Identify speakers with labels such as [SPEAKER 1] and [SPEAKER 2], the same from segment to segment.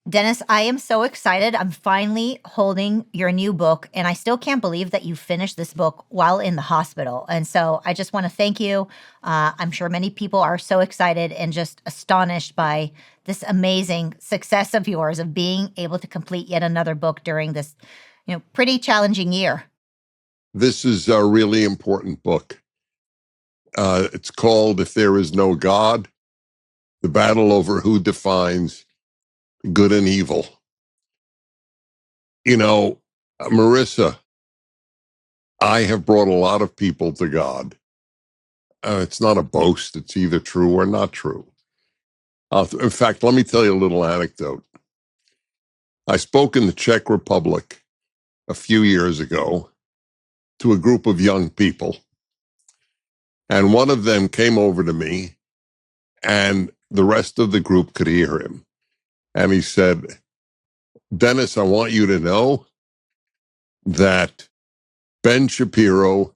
[SPEAKER 1] Dennis, I am so excited. I'm finally holding your new book, and I still can't believe that you finished this book while in the hospital. And so I just want to thank you. I'm sure many people are so excited and just astonished by this amazing success of yours of being able to complete yet another book during this, pretty challenging year.
[SPEAKER 2] This is a really important book. It's called If There Is No God, The Battle Over Who Defines Good and Evil. Marissa, I have brought a lot of people to God. It's not a boast. It's either true or not true. In fact, let me tell you a little anecdote. I spoke in the Czech Republic a few years ago to a group of young people. And one of them came over to me, and the rest of the group could hear him. And he said, Dennis, I want you to know that Ben Shapiro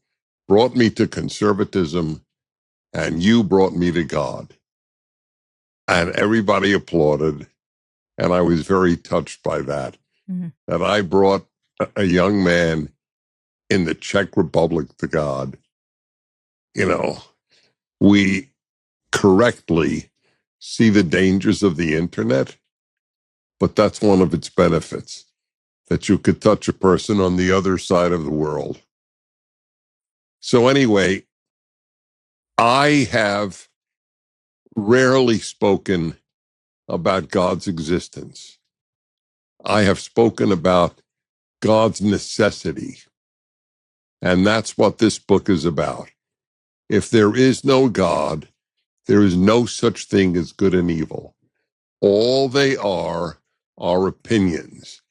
[SPEAKER 2] brought me to conservatism and you brought me to God. And everybody applauded. And I was very touched by that, that I brought a young man in the Czech Republic to God. We correctly see the dangers of the internet, but that's one of its benefits, that you could touch a person on the other side of the world. So anyway, I have rarely spoken about God's existence. I have spoken about God's necessity. And that's what this book is about. If there is no God, there is no such thing as good and evil. All they are opinions.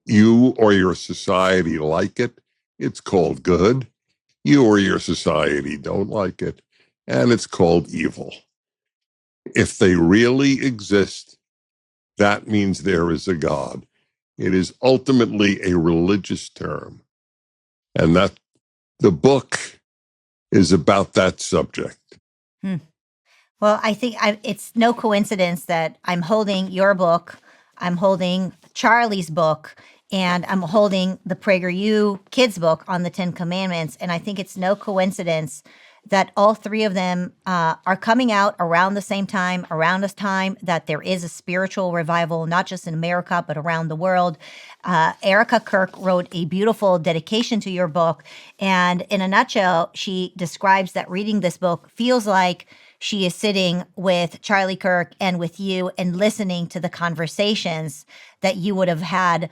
[SPEAKER 2] You or your society like it, it's called good. You or your society don't like it, and it's called evil. If they really exist, that means there is a God. It is ultimately a religious term. And that the book is about that subject.
[SPEAKER 1] Well, I think it's no coincidence that I'm holding your book, I'm holding Charlie's book, and I'm holding the PragerU kids book on the 10 Commandments. And I think it's no coincidence that all three of them are coming out around the same time, around this time that there is a spiritual revival, not just in America, but around the world. Erica Kirk wrote a beautiful dedication to your book. And in a nutshell, she describes that reading this book feels like she is sitting with Charlie Kirk and with you and listening to the conversations that you would have had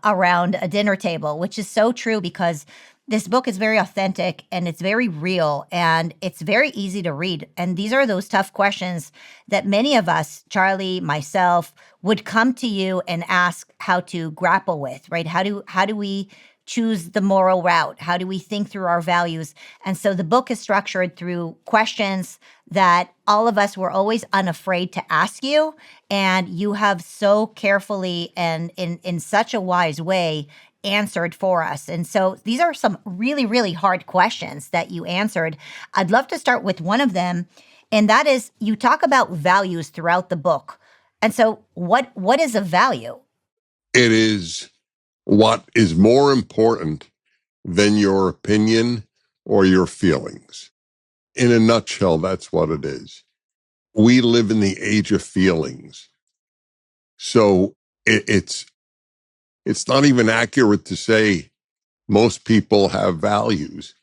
[SPEAKER 1] around a dinner table, which is so true because this book is very authentic and it's very real and it's very easy to read. And these are those tough questions that many of us, Charlie, myself, would come to you and ask how to grapple with, right? How do we choose the moral route? How do we think through our values? And so the book is structured through questions that all of us were always unafraid to ask you. And you have so carefully and in such a wise way answered for us. And so these are some really, really hard questions that you answered. I'd love to start with one of them. And that is, you talk about values throughout the book. And so what is a value?
[SPEAKER 2] It is what is more important than your opinion or your feelings. In a nutshell, that's what it is. We live in the age of feelings. So it's not even accurate to say most people have values.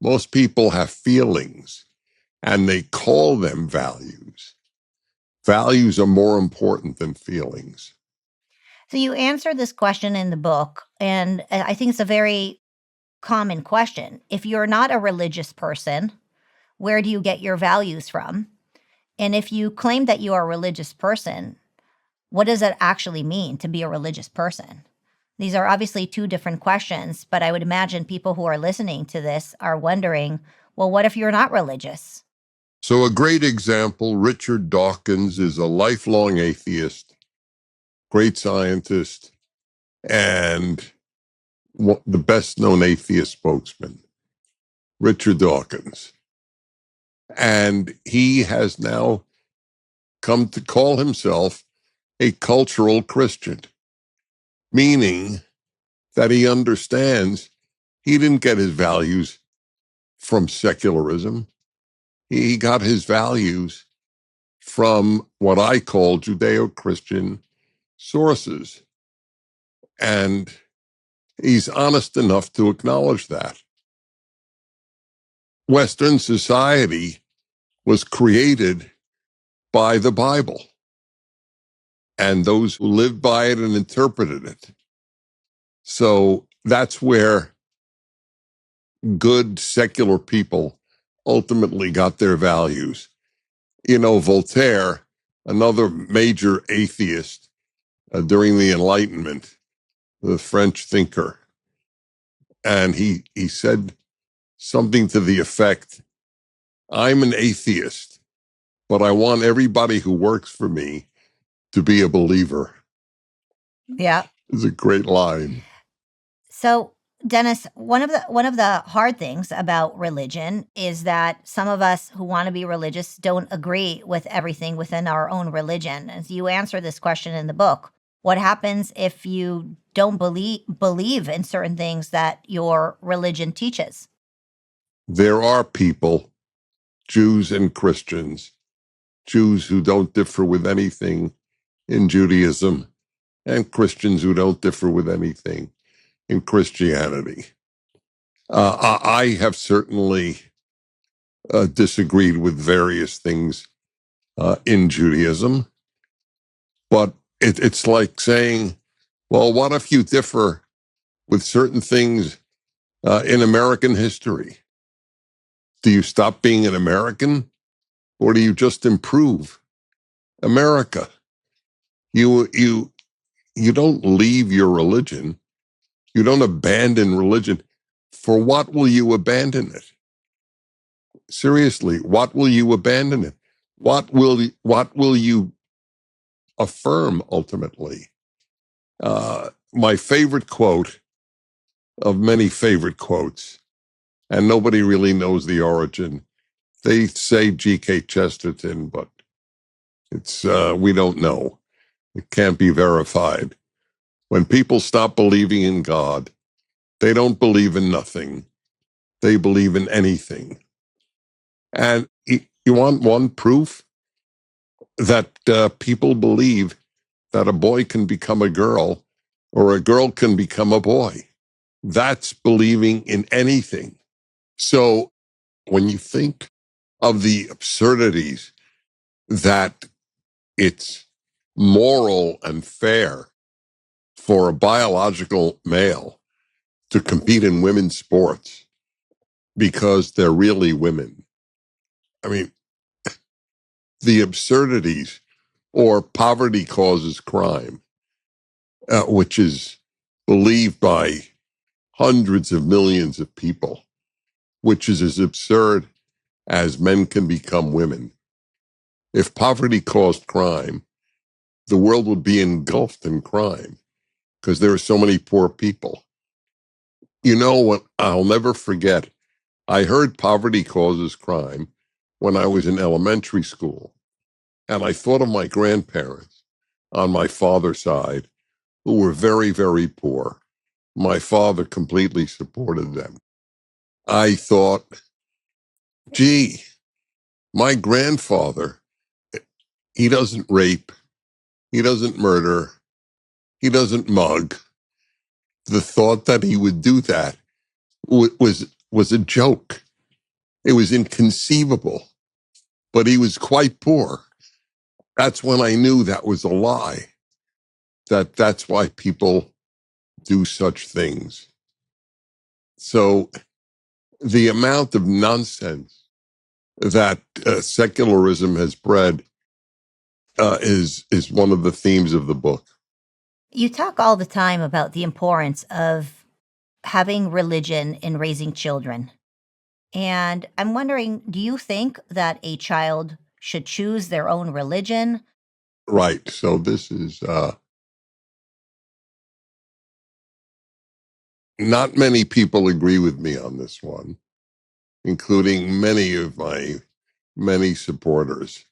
[SPEAKER 2] Most people have feelings, and they call them values. Values are more important than feelings.
[SPEAKER 1] So you answer this question in the book, and I think it's a very common question. If you're not a religious person, where do you get your values from? And if you claim that you are a religious person, what does it actually mean to be a religious person? These are obviously two different questions, but I would imagine people who are listening to this are wondering, well, what if you're not religious?
[SPEAKER 2] So a great example, Richard Dawkins is a lifelong atheist, great scientist, and the best-known atheist spokesman, Richard Dawkins. And he has now come to call himself a cultural Christian, meaning that he understands he didn't get his values from secularism. He got his values from what I call Judeo-Christian sources. And he's honest enough to acknowledge that. Western society was created by the Bible and those who lived by it and interpreted it. So that's where good secular people ultimately got their values. You know, Voltaire, another major atheist during the Enlightenment, the French thinker, and he said something to the effect, I'm an atheist, but I want everybody who works for me to be a believer.
[SPEAKER 1] Yeah.
[SPEAKER 2] It's a great line.
[SPEAKER 1] So, Dennis, one of the hard things about religion is that some of us who want to be religious don't agree with everything within our own religion. As you answer this question in the book, what happens if you don't believe in certain things that your religion teaches?
[SPEAKER 2] There are people, Jews and Christians, Jews who don't differ with anything in Judaism, and Christians who don't differ with anything in Christianity. I have certainly disagreed with various things in Judaism, but it's like saying, well, what if you differ with certain things in American history? Do you stop being an American, or do you just improve America? You don't leave your religion. You don't abandon religion. For what will you abandon it? Seriously, what will you abandon it? What will you affirm ultimately? My favorite quote of many favorite quotes, and nobody really knows the origin. They say G.K. Chesterton, but it's we don't know. It can't be verified. When people stop believing in God, they don't believe in nothing. They believe in anything. And you want one proof that people believe that a boy can become a girl or a girl can become a boy. That's believing in anything. So when you think of the absurdities that it's moral and fair for a biological male to compete in women's sports because they're really women. I mean, the absurdities, or poverty causes crime, which is believed by hundreds of millions of people, which is as absurd as men can become women. If poverty caused crime, the world would be engulfed in crime because there are so many poor people. You know what? I'll never forget. I heard poverty causes crime when I was in elementary school. And I thought of my grandparents on my father's side who were very, very poor. My father completely supported them. I thought, gee, my grandfather, he doesn't rape, he doesn't murder, he doesn't mug. The thought that he would do that was a joke. It was inconceivable, but he was quite poor. That's when I knew that was a lie, that's why people do such things. So the amount of nonsense that secularism has bred is one of the themes of the book.
[SPEAKER 1] You talk all the time about the importance of having religion in raising children. And I'm wondering, do you think that a child should choose their own religion?
[SPEAKER 2] Right. So this is not many people agree with me on this one, including many of my many supporters.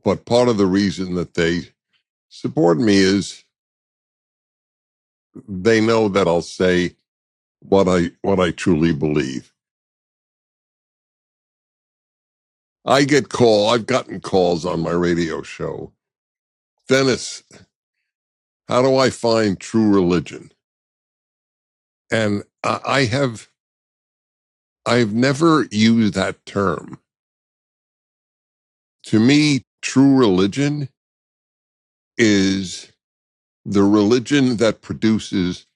[SPEAKER 2] But part of the reason that they support me is they know that I'll say what I truly believe. I've gotten calls on my radio show. Dennis, how do I find true religion? And I've never used that term. To me, true religion is the religion that produces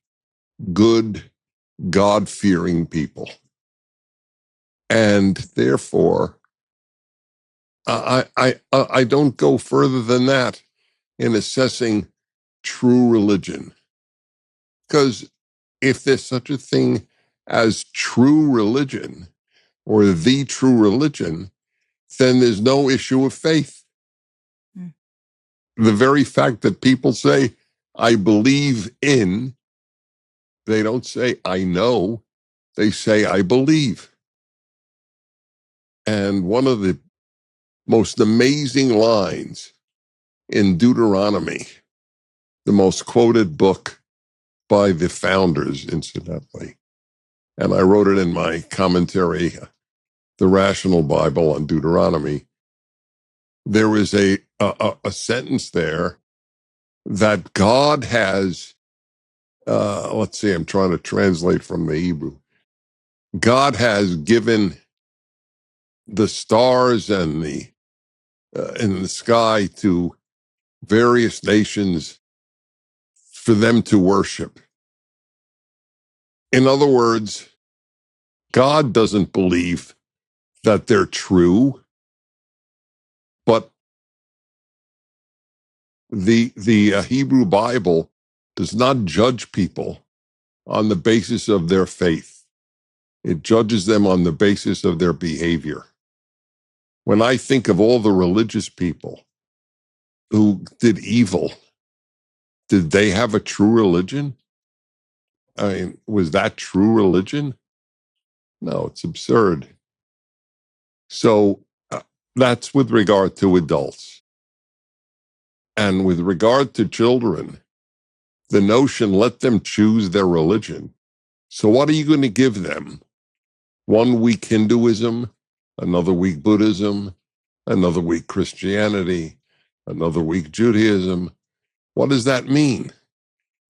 [SPEAKER 2] good, God-fearing people. And therefore, I don't go further than that in assessing true religion. Because if there's such a thing as true religion or the true religion, then there's no issue of faith. Mm. The very fact that people say, I believe in, they don't say, I know, they say, I believe. And one of the most amazing lines in Deuteronomy, the most quoted book by the founders, incidentally, and I wrote it in my commentary, The Rational Bible on Deuteronomy. There is a sentence there that God has, let's see, I'm trying to translate from the Hebrew. God has given the stars and in the sky to various nations for them to worship. In other words, God doesn't believe that they're true, but the Hebrew Bible does not judge people on the basis of their faith. It judges them on the basis of their behavior. When I think of all the religious people who did evil, did they have a true religion? I mean, was that true religion? No, it's absurd. So that's with regard to adults. And with regard to children, the notion, let them choose their religion. So what are you going to give them? 1 week Hinduism, another week Buddhism, another week Christianity, another week Judaism. What does that mean?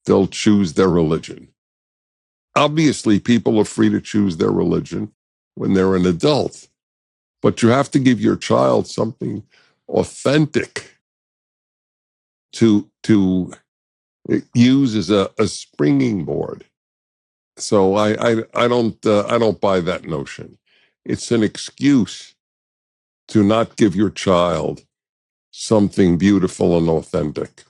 [SPEAKER 2] They'll choose their religion. Obviously, people are free to choose their religion when they're an adult, but you have to give your child something authentic to use as a springing board. So I don't buy that notion. It's an excuse to not give your child something beautiful and authentic.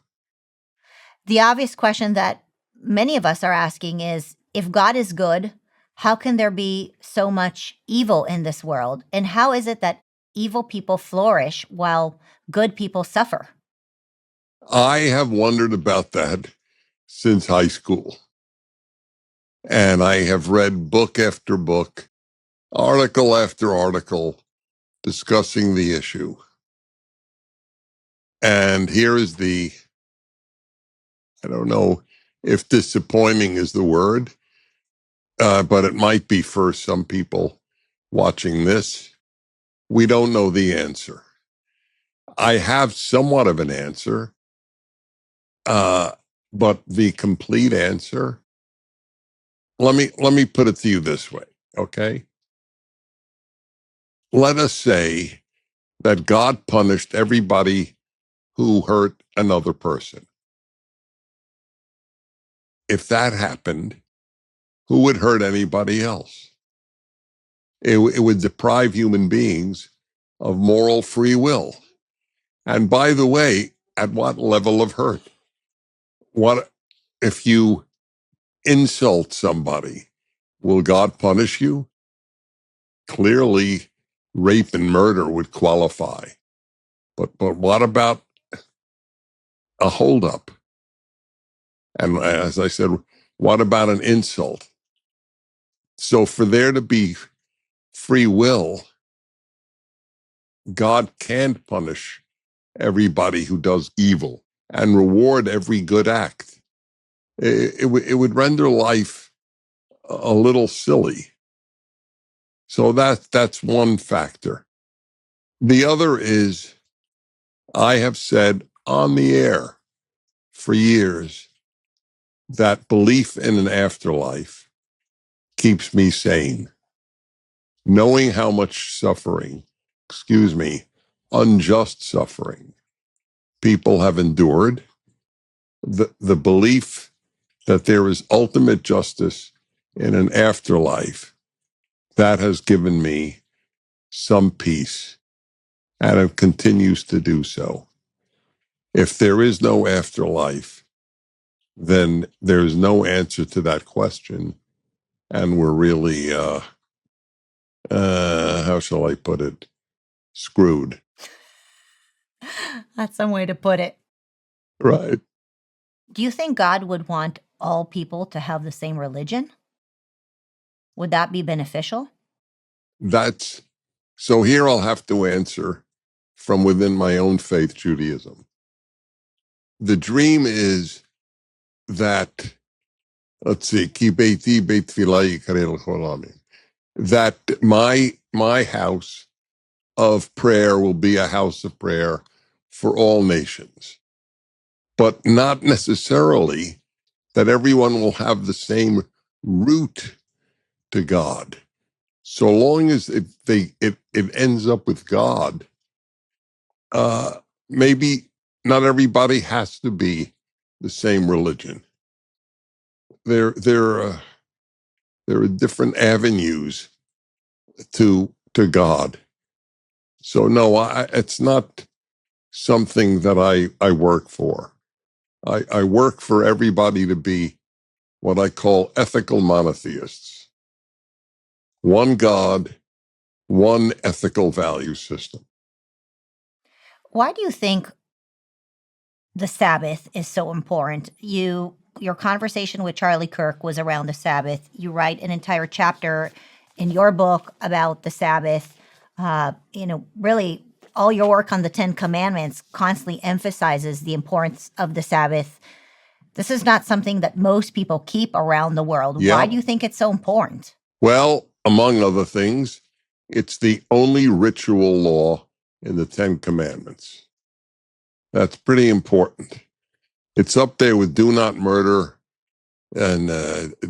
[SPEAKER 1] The obvious question that many of us are asking is, if God is good, how can there be so much evil in this world? And how is it that evil people flourish while good people suffer?
[SPEAKER 2] I have wondered about that since high school. And I have read book after book, article after article discussing the issue. And here is I don't know if disappointing is the word, but it might be for some people watching this. We don't know the answer. I have somewhat of an answer, but the complete answer, let me put it to you this way, okay? Let us say that God punished everybody who hurt another person. If that happened, who would hurt anybody else? It would deprive human beings of moral free will. And by the way, at what level of hurt? What if you insult somebody? Will God punish you? Clearly, rape and murder would qualify. But what about a holdup? And as I said, what about an insult? So for there to be free will, God can't punish everybody who does evil. and reward every good act. It would render life a little silly. So that's one factor. The other is, I have said on the air for years that belief in an afterlife keeps me sane. Knowing how much unjust suffering people have endured, the belief that there is ultimate justice in an afterlife, that has given me some peace, and it continues to do so. If there is no afterlife, then there's no answer to that question, and we're really, how shall I put it, screwed.
[SPEAKER 1] That's some way to put it.
[SPEAKER 2] Right.
[SPEAKER 1] Do you think God would want all people to have the same religion? Would that be beneficial?
[SPEAKER 2] So here I'll have to answer from within my own faith, Judaism. The dream is that, let's see, Ki beiti beit tefillah yikarei l'chol amim, that my house of prayer will be a house of prayer for all nations, but not necessarily that everyone will have the same route to God. So long as it ends up with God, maybe not everybody has to be the same religion. There are different avenues to God. So no, it's not something that I work for. I work for everybody to be what I call ethical monotheists. One God, one ethical value system.
[SPEAKER 1] Why do you think the Sabbath is so important? Your conversation with Charlie Kirk was around the Sabbath. You write an entire chapter in your book about the Sabbath. Really, all your work on the Ten Commandments constantly emphasizes the importance of the Sabbath. This is not something that most people keep around the world.
[SPEAKER 2] Yeah.
[SPEAKER 1] Why do you think it's so important?
[SPEAKER 2] Well, among other things, it's the only ritual law in the Ten Commandments. That's pretty important. It's up there with do not murder and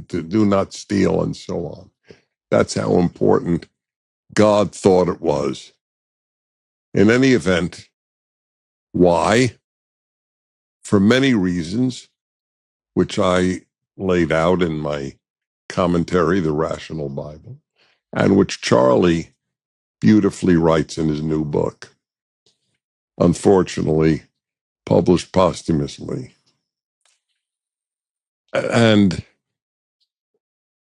[SPEAKER 2] do not steal and so on. That's how important God thought it was. In any event, why? For many reasons, which I laid out in my commentary, The Rational Bible, and which Charlie beautifully writes in his new book, unfortunately published posthumously. And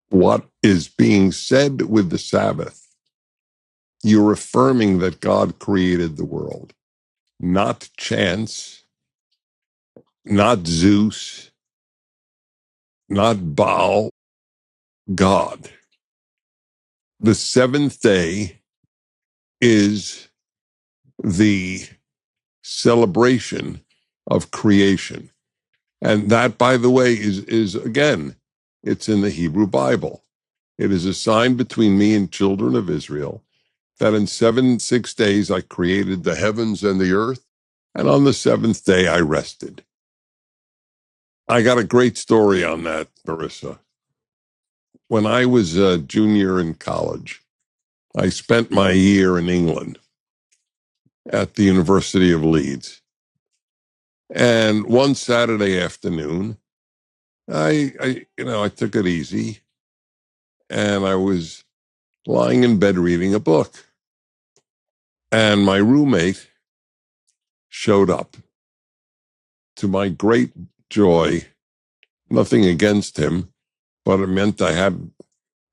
[SPEAKER 2] what is being said with the Sabbath, you're affirming that God created the world, not chance, not Zeus, not Baal, God. The seventh day is the celebration of creation. And that, by the way, is again, it's in the Hebrew Bible. It is a sign between me and children of Israel that in 6 days I created the heavens and the earth, and on the seventh day I rested. I got a great story on that, Marissa. When I was a junior in college, I spent my year in England at the University of Leeds. And one Saturday afternoon, I took it easy, and I was lying in bed reading a book. And my roommate showed up. To my great joy, nothing against him, but it meant I had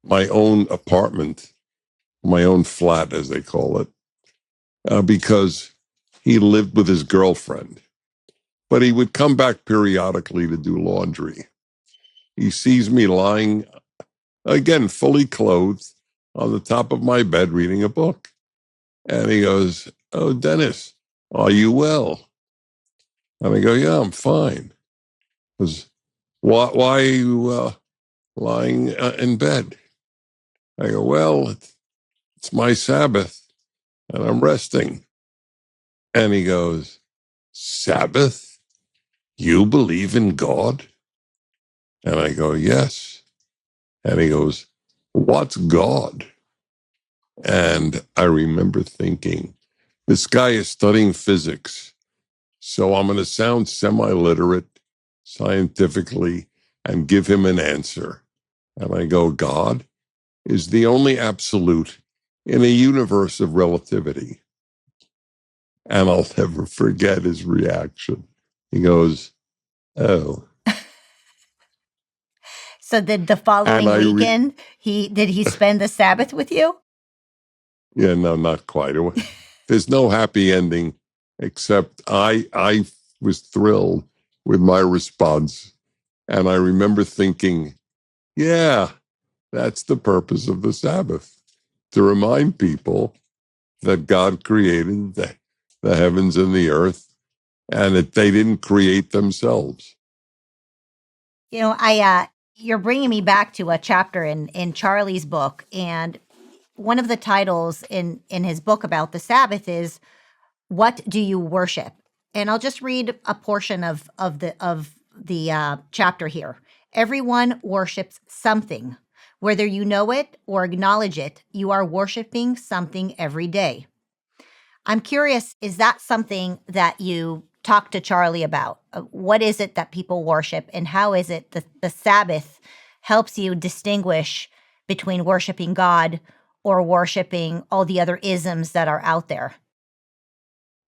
[SPEAKER 2] my own apartment, my own flat, as they call it, because he lived with his girlfriend. But he would come back periodically to do laundry. He sees me lying, again, fully clothed, on the top of my bed reading a book. And he goes, "Oh, Dennis, are you well?" And I go, yeah, I'm fine. Because why are you lying in bed? I go, well, it's my Sabbath and I'm resting. And he goes, Sabbath? You believe in God? And I go, yes. And he goes, what's God? And I remember thinking, this guy is studying physics. So I'm going to sound semi-literate scientifically and give him an answer. And I go, God is the only absolute in a universe of relativity. And I'll never forget his reaction. He goes, oh.
[SPEAKER 1] So did the following weekend, did he spend the Sabbath with you?
[SPEAKER 2] Yeah, no, not quite. There's no happy ending, except I was thrilled with my response. And I remember thinking, yeah, that's the purpose of the Sabbath, to remind people that God created the heavens and the earth and that they didn't create themselves.
[SPEAKER 1] You know, you're bringing me back to a chapter in Charlie's book, and one of the titles in his book about the Sabbath is "What do you worship?" And I'll just read a portion of the chapter here. Everyone worships something, whether you know it or acknowledge it. You are worshiping something every day. I'm curious, is that something that you talk to Charlie about? What is it that people worship, and how is it that the Sabbath helps you distinguish between worshiping God or worshiping all the other isms that are out there?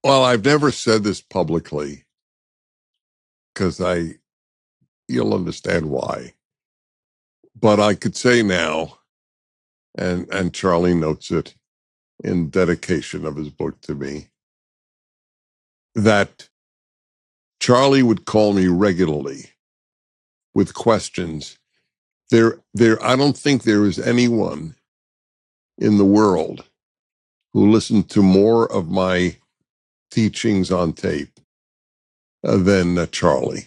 [SPEAKER 2] Well, I've never said this publicly because you'll understand why. But I could say now, and Charlie notes it in dedication of his book to me, that Charlie would call me regularly with questions. I don't think there is anyone in the world who listened to more of my teachings on tape than Charlie.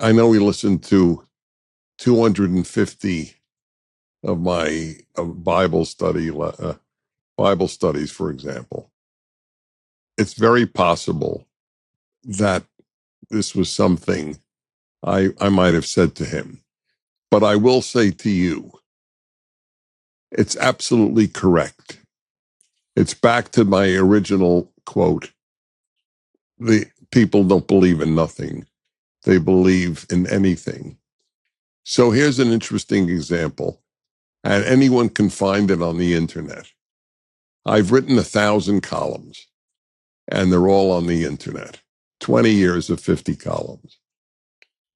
[SPEAKER 2] I know he listened to 250 of my Bible studies, for example. It's very possible that this was something I might have said to him. But I will say to you, it's absolutely correct. It's back to my original quote. The people don't believe in nothing. They believe in anything. So here's an interesting example, and anyone can find it on the internet. I've written 1,000 columns, and they're all on the internet. 20 years of 50 columns.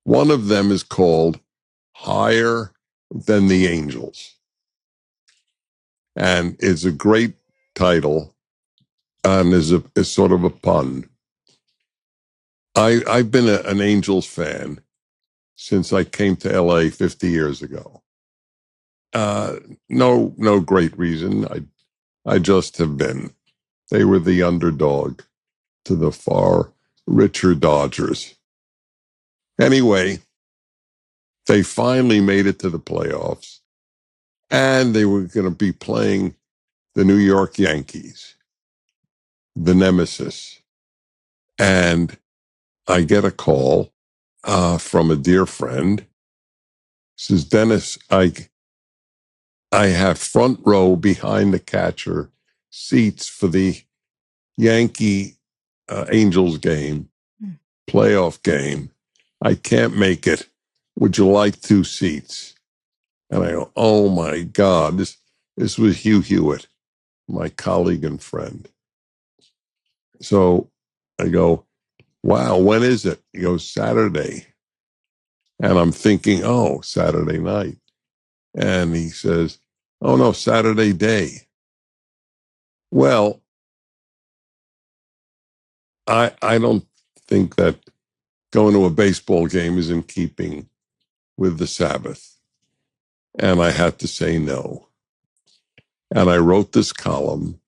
[SPEAKER 2] One of them is called Higher Than the Angels, and it's a great title and is sort of a pun. I've been an Angels fan since I came to LA 50 years ago. No great reason. I just have been. They were the underdog to the far richer Dodgers. Anyway, they finally made it to the playoffs, and they were going to be playing the New York Yankees, the nemesis. And I get a call from a dear friend. Says, Dennis, I have front row behind the catcher seats for the Yankee Angels game, playoff game. I can't make it. Would you like 2 seats? And I go, oh my God, this was Hugh Hewitt, my colleague and friend. So I go, wow, when is it? He goes, Saturday. And I'm thinking, oh, Saturday night. And he says, oh no, Saturday day. Well, I don't think that going to a baseball game is in keeping with the Sabbath. And I had to say no. And I wrote this column,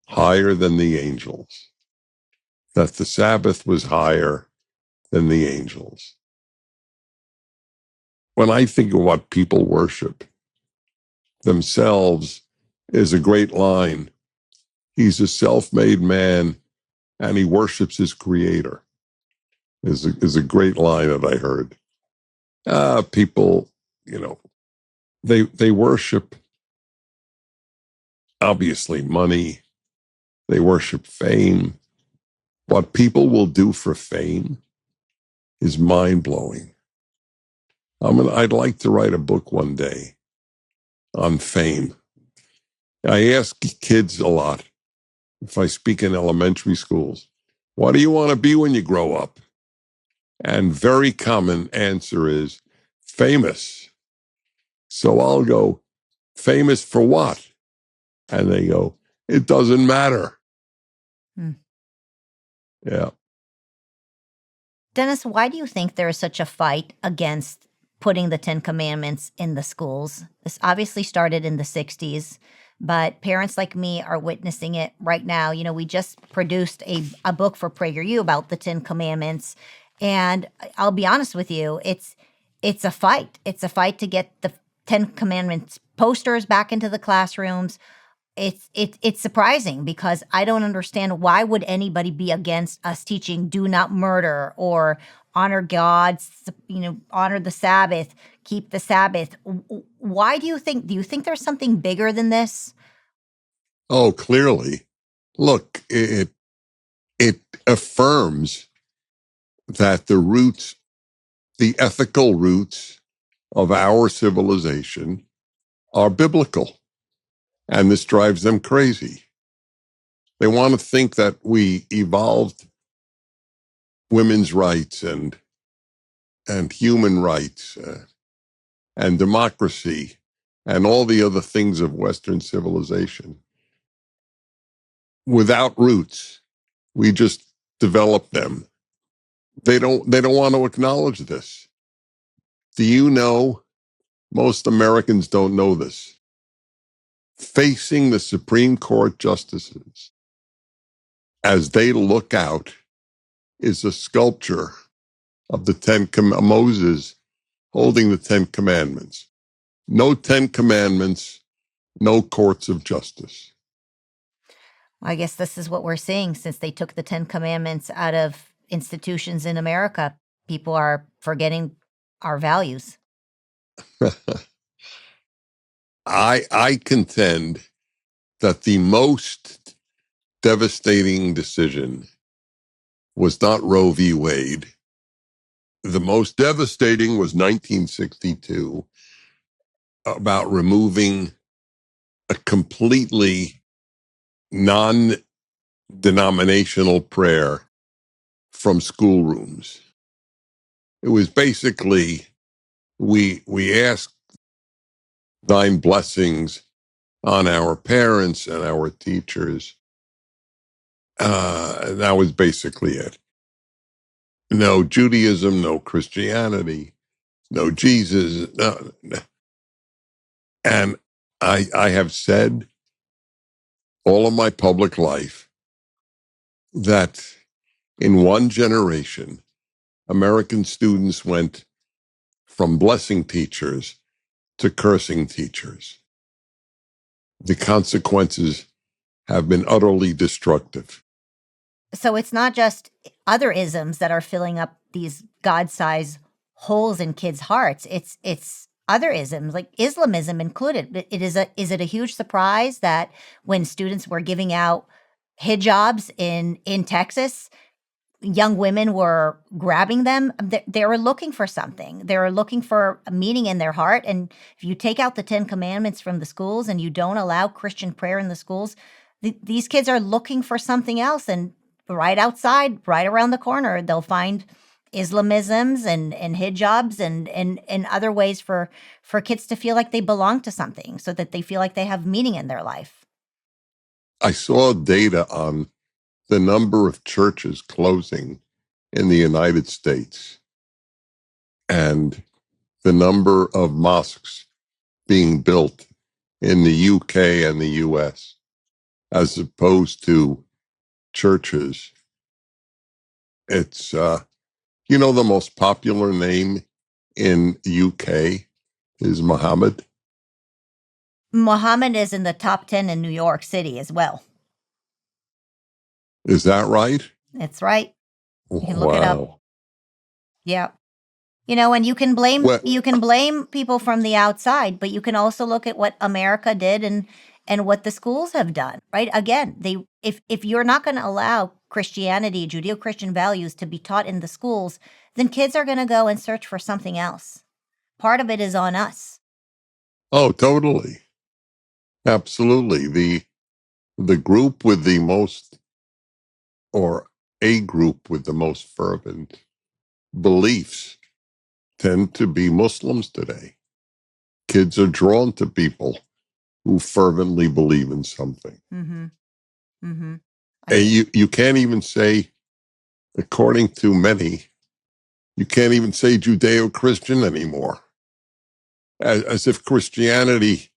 [SPEAKER 2] Higher Than the Angels. that the Sabbath was higher than the angels. When I think of what people worship, themselves is a great line. He's a self-made man, and he worships his creator, is a great line that I heard. People, they worship, obviously, money. They worship fame. What people will do for fame is mind-blowing. I'd like to write a book one day on fame. I ask kids a lot, if I speak in elementary schools, what do you want to be when you grow up? And very common answer is famous. So I'll go, famous for what? And they go, it doesn't matter. Yeah.
[SPEAKER 1] Dennis, why do you think there is such a fight against putting the Ten Commandments in the schools? This obviously started in the 60s, but parents like me are witnessing it right now. We just produced a book for PragerU about the Ten Commandments, and I'll be honest with you, it's a fight. It's a fight to get the Ten Commandments posters back into the classrooms. It's surprising because I don't understand, why would anybody be against us teaching do not murder or honor God, honor the Sabbath, keep the Sabbath. Why do you think there's something bigger than this?
[SPEAKER 2] Oh, clearly. Look, it affirms that the ethical roots of our civilization are biblical. And this drives them crazy. They want to think that we evolved women's rights and human rights and democracy and all the other things of Western civilization without roots. We just developed them. They don't want to acknowledge this. Do you know? Most Americans don't know this. Facing the Supreme Court justices as they look out is a sculpture of the Moses holding the 10 Commandments. No 10 Commandments, no courts of justice.
[SPEAKER 1] I guess this is what we're seeing since they took the Ten Commandments out of institutions in America. People are forgetting our values.
[SPEAKER 2] I contend that the most devastating decision was not Roe v. Wade. The most devastating was 1962, about removing a completely non-denominational prayer from schoolrooms. It was basically, we asked 9 blessings on our parents and our teachers. That was basically it. No Judaism, no Christianity, no Jesus. No. And I have said all of my public life that in one generation, American students went from blessing teachers to cursing teachers. The consequences have been utterly destructive.
[SPEAKER 1] So it's not just other isms that are filling up these God-sized holes in kids' hearts. It's other isms, like Islamism included. Is it a huge surprise that when students were giving out hijabs in Texas, young women were grabbing them? They were looking for something. They were looking for a meaning in their heart. And if you take out the 10 Commandments from the schools and you don't allow Christian prayer in the schools, these kids are looking for something else. And right outside, right around the corner, they'll find Islamisms and hijabs and other ways for kids to feel like they belong to something, so that they feel like they have meaning in their life.
[SPEAKER 2] I saw data on the number of churches closing in the United States and the number of mosques being built in the UK and the US, as opposed to churches It's, the most popular name in UK is Muhammad.
[SPEAKER 1] Muhammad is in the top 10 in New York City as well.
[SPEAKER 2] Is that right?
[SPEAKER 1] That's right. You can look it up.
[SPEAKER 2] Wow.
[SPEAKER 1] Yeah. And you can blame
[SPEAKER 2] Well,
[SPEAKER 1] people from the outside, but you can also look at what America did and what the schools have done, right? Again, if you're not going to allow Christianity, Judeo-Christian values to be taught in the schools, then kids are going to go and search for something else. Part of it is on us.
[SPEAKER 2] oh, totally. Absolutely. The group with the most, or a group with the most fervent beliefs tend to be Muslims today. Kids are drawn to people who fervently believe in something.
[SPEAKER 1] Mm-hmm. Mm-hmm.
[SPEAKER 2] And you can't even say, according to many, you can't even say Judeo-Christian anymore, as if Christianity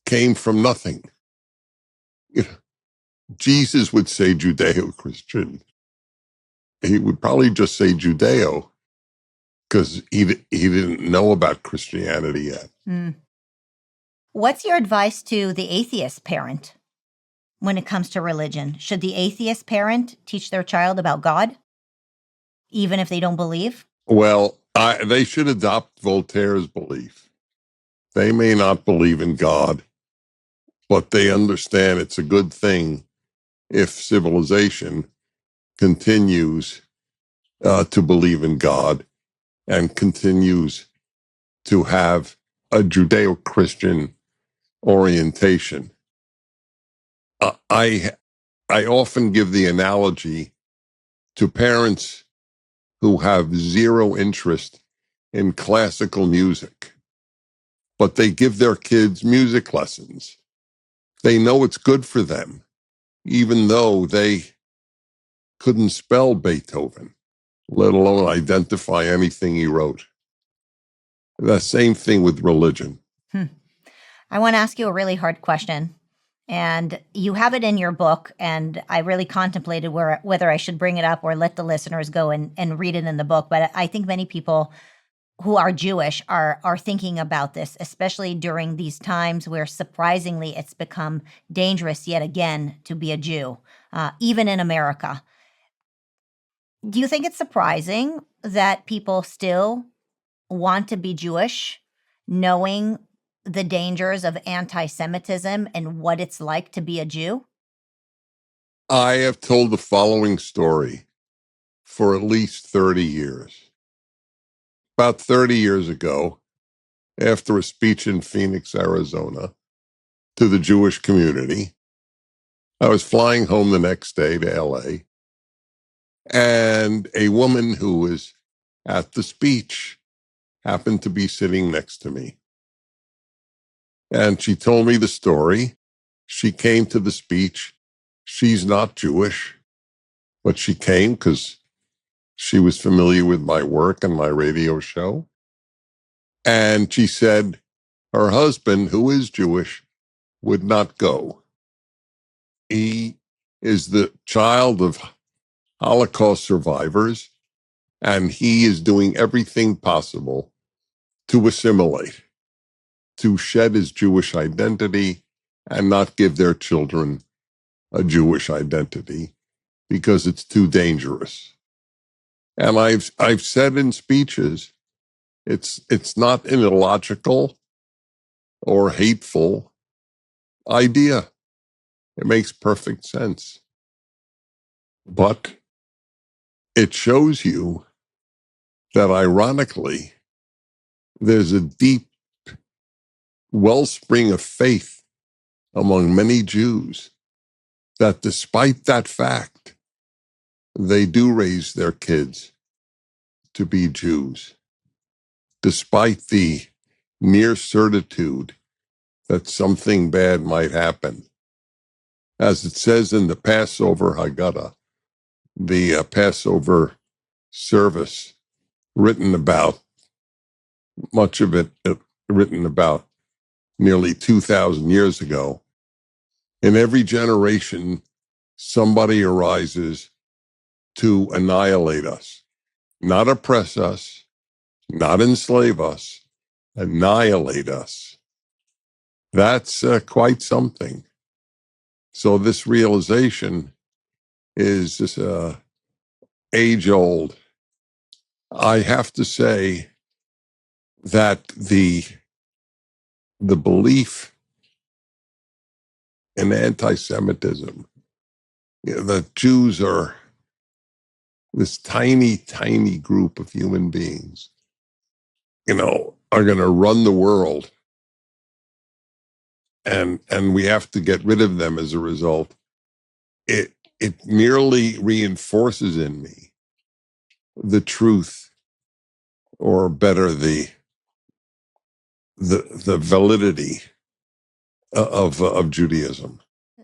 [SPEAKER 2] came from nothing. Jesus would say Judeo-Christian. He would probably just say Judeo because he didn't know about Christianity yet.
[SPEAKER 1] Mm. What's your advice to the atheist parent when it comes to religion? Should the atheist parent teach their child about God, even if they don't believe?
[SPEAKER 2] Well, they should adopt Voltaire's belief. They may not believe in God, but they understand it's a good thing if civilization continues to believe in God and continues to have a Judeo-Christian orientation. I often give the analogy to parents who have zero interest in classical music, but they give their kids music lessons. They know it's good for them, even though they couldn't spell Beethoven, let alone identify anything he wrote. The same thing with religion.
[SPEAKER 1] I want to ask you a really hard question. And you have it in your book, and I really contemplated whether I should bring it up or let the listeners go and read it in the book. But I think many people who are Jewish are thinking about this, especially during these times where surprisingly it's become dangerous yet again to be a Jew, even in America. Do you think it's surprising that people still want to be Jewish, knowing the dangers of anti-Semitism and what it's like to be a Jew?
[SPEAKER 2] I have told the following story for at least 30 years. About 30 years ago, after a speech in Phoenix, Arizona, to the Jewish community, I was flying home the next day to LA, and a woman who was at the speech happened to be sitting next to me. And she told me the story. She came to the speech. She's not Jewish, but she came because she was familiar with my work and my radio show. And she said her husband, who is Jewish, would not go. He is the child of Holocaust survivors, and he is doing everything possible to assimilate, to shed his Jewish identity and not give their children a Jewish identity because it's too dangerous. And I've said in speeches, it's not an illogical or hateful idea. It makes perfect sense. But it shows you that ironically, there's a deep wellspring of faith among many Jews that despite that fact, they do raise their kids to be Jews, despite the near certitude that something bad might happen. As it says in the Passover Haggadah, the Passover service written about, much of it written about nearly 2,000 years ago. In every generation, somebody arises to annihilate us, not oppress us, not enslave us, annihilate us. That's quite something. So this realization is this age old. I have to say that the belief in anti-Semitism, that Jews are this tiny, tiny group of human beings, are going to run the world, and we have to get rid of them as a result. It merely reinforces in me the truth, or better, the validity of Judaism.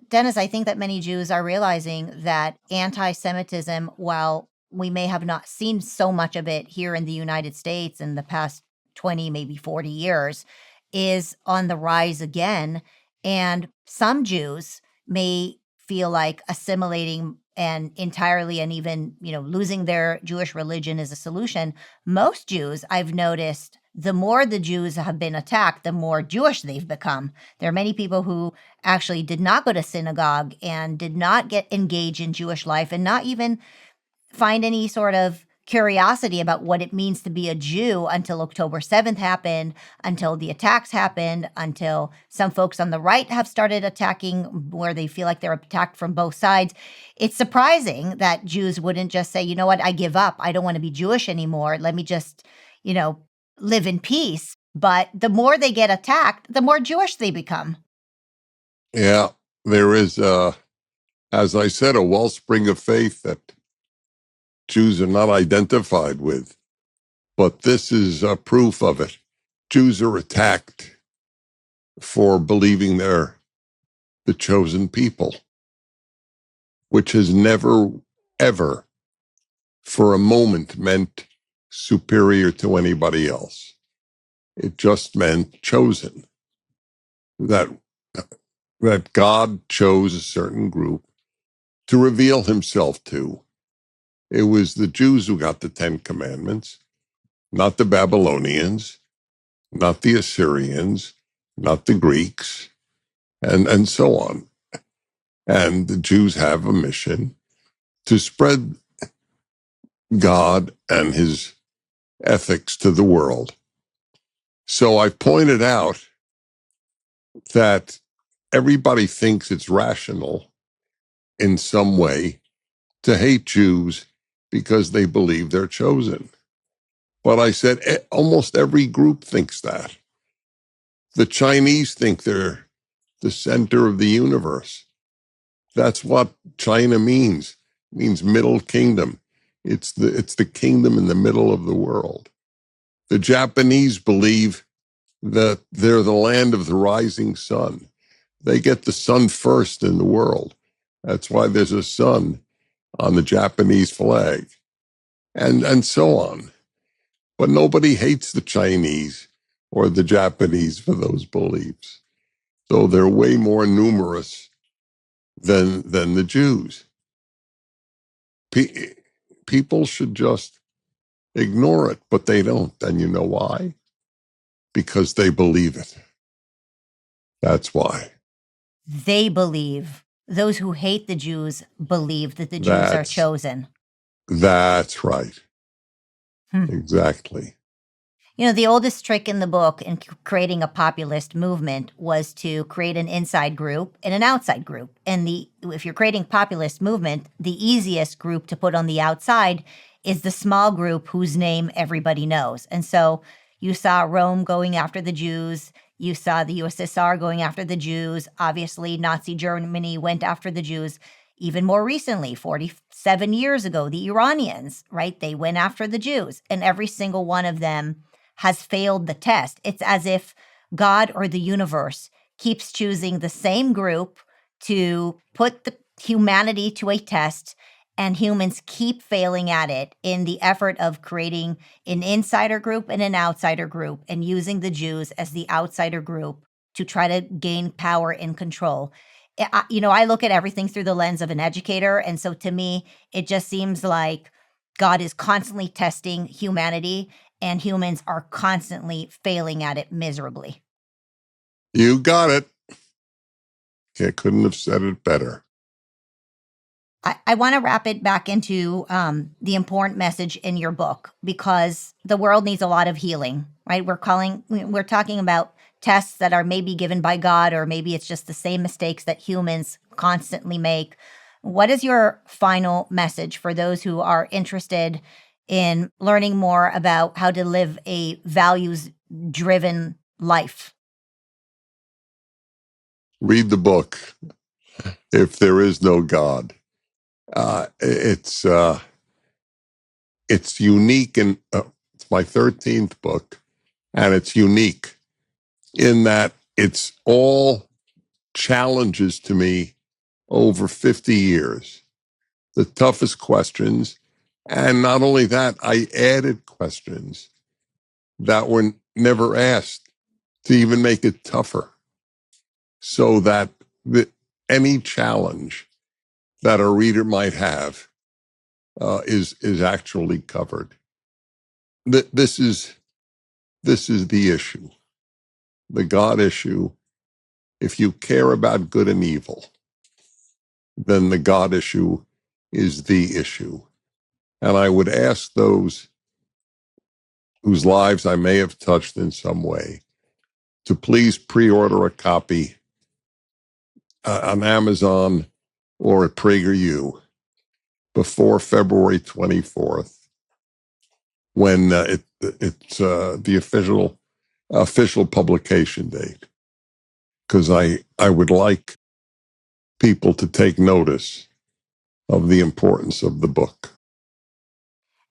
[SPEAKER 1] Dennis, I think that many Jews are realizing that anti Semitism, while we may have not seen so much of it here in the United States in the past 20, maybe 40 years, is on the rise again. And some Jews may feel like assimilating and entirely and even, losing their Jewish religion is a solution. Most Jews, I've noticed, the more the Jews have been attacked, the more Jewish they've become. There are many people who actually did not go to synagogue and did not get engaged in Jewish life and not even find any sort of curiosity about what it means to be a Jew until October 7th happened, until the attacks happened, until some folks on the right have started attacking where they feel like they're attacked from both sides. It's surprising that Jews wouldn't just say, you know what, I give up. I don't want to be Jewish anymore. Let me just, live in peace. But the more they get attacked, the more Jewish they become.
[SPEAKER 2] Yeah, there is, as I said, a wellspring of faith that Jews are not identified with. But this is proof of it. Jews are attacked for believing they're the chosen people, which has never, ever, for a moment, meant superior to anybody else. It just meant chosen. That God chose a certain group to reveal himself to. It was the Jews who got the 10 Commandments, not the Babylonians, not the Assyrians, not the Greeks, and so on. And the Jews have a mission to spread God and his ethics to the world. So I pointed out that everybody thinks it's rational in some way to hate Jews because they believe they're chosen. But I said almost every group thinks that. The Chinese think they're the center of the universe. That's what China means. It means middle kingdom. It's the kingdom in the middle of the world. The Japanese believe that they're the land of the rising sun. They get the sun first in the world. That's why there's a sun on the Japanese flag, and so on. But nobody hates the Chinese or the Japanese for those beliefs. So they're way more numerous than the Jews. People should just ignore it, but they don't. And you know why? Because they believe it. That's why.
[SPEAKER 1] They believe, those who hate the Jews believe that the Jews are chosen.
[SPEAKER 2] That's right. Exactly.
[SPEAKER 1] The oldest trick in the book in creating a populist movement was to create an inside group and an outside group. And if you're creating populist movement, the easiest group to put on the outside is the small group whose name everybody knows. And so you saw Rome going after the Jews. You saw the USSR going after the Jews. Obviously, Nazi Germany went after the Jews. Even more recently, 47 years ago, the Iranians, right? They went after the Jews. And every single one of them has failed the test. It's as if God or the universe keeps choosing the same group to put the humanity to a test, and humans keep failing at it in the effort of creating an insider group and an outsider group, and using the Jews as the outsider group to try to gain power and control. I look at everything through the lens of an educator. And so to me, it just seems like God is constantly testing humanity and humans are constantly failing at it miserably.
[SPEAKER 2] You got it. I couldn't have said it better.
[SPEAKER 1] I want to wrap it back into the important message in your book because the world needs a lot of healing, right? We're talking about tests that are maybe given by God, or maybe it's just the same mistakes that humans constantly make. What is your final message for those who are interested in learning more about how to live a values driven life?
[SPEAKER 2] Read the book, If There Is No God. It's unique, and it's my 13th book, and it's unique in that it's all challenges to me over 50 years, the toughest questions. And not only that, I added questions that were never asked to even make it tougher, so that any challenge that a reader might have is actually covered. This is the issue, the God issue. If you care about good and evil, then the God issue is the issue. And I would ask those whose lives I may have touched in some way to please pre-order a copy on Amazon or at PragerU before February 24th, when it's the official publication date. Because I would like people to take notice of the importance of the book.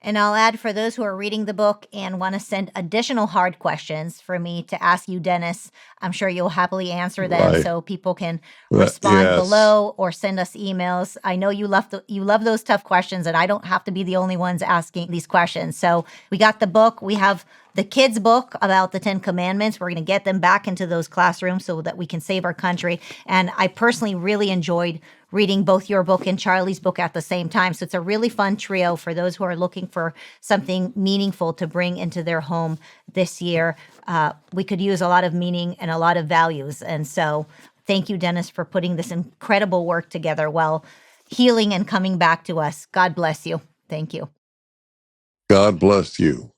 [SPEAKER 1] And I'll add, for those who are reading the book and want to send additional hard questions for me to ask you, Dennis, I'm sure you'll happily answer them,
[SPEAKER 2] Right.
[SPEAKER 1] so people can respond
[SPEAKER 2] Yes.
[SPEAKER 1] below or send us emails. I know you love those tough questions, and I don't have to be the only ones asking these questions. So we got the book. We have the kids' book about the 10 Commandments. We're going to get them back into those classrooms so that we can save our country. And I personally really enjoyed reading both your book and Charlie's book at the same time. So it's a really fun trio for those who are looking for something meaningful to bring into their home this year. We could use a lot of meaning and a lot of values. And so thank you, Dennis, for putting this incredible work together while healing and coming back to us. God bless you. Thank you.
[SPEAKER 2] God bless you.